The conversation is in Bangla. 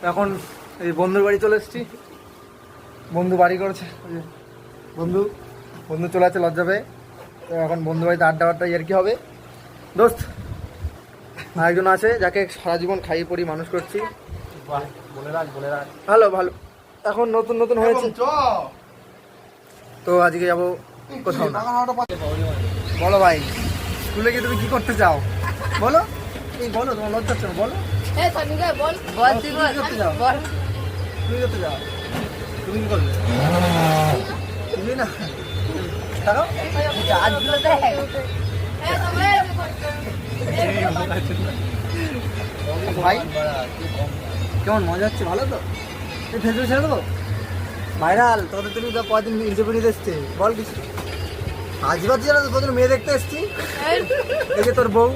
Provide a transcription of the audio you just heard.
এখন এই বন্ধুর বাড়ি চলে এসেছি। বন্ধু বাড়ি করেছে, বন্ধু বন্ধু চলে আছে লজ্জা পেয়ে। তো এখন বন্ধু বাড়িতে আড্ডা আর কি হবে। দোস্ত আরেকজন আছে যাকে সারা জীবন খাইয়ে পড়ি মানুষ করছি। বলে রাখ ভালো ভালো, এখন নতুন হয়েছে। তো আজকে যাবো কোথাও না। বলো ভাই, স্কুলে গিয়ে তুমি কি করতে চাও বলো? এই বলো, তোমার লজ্জা হচ্ছে না, বলো। তুমি করতে চাও? তুমি কি করবে? তুমি না দেখো, ভাই কেমন মজা হচ্ছে? ভালো তো? তুই ফেসবুক ছেড়ে দেবো ভাইরাল? তোদের তুমি তো কদিন ইন্টারভিউ নিতে এসছে, বল কিছু। আজ বাজে জানা তো তোদের মেয়ে দেখতে এসছি, এই যে তোর বউ।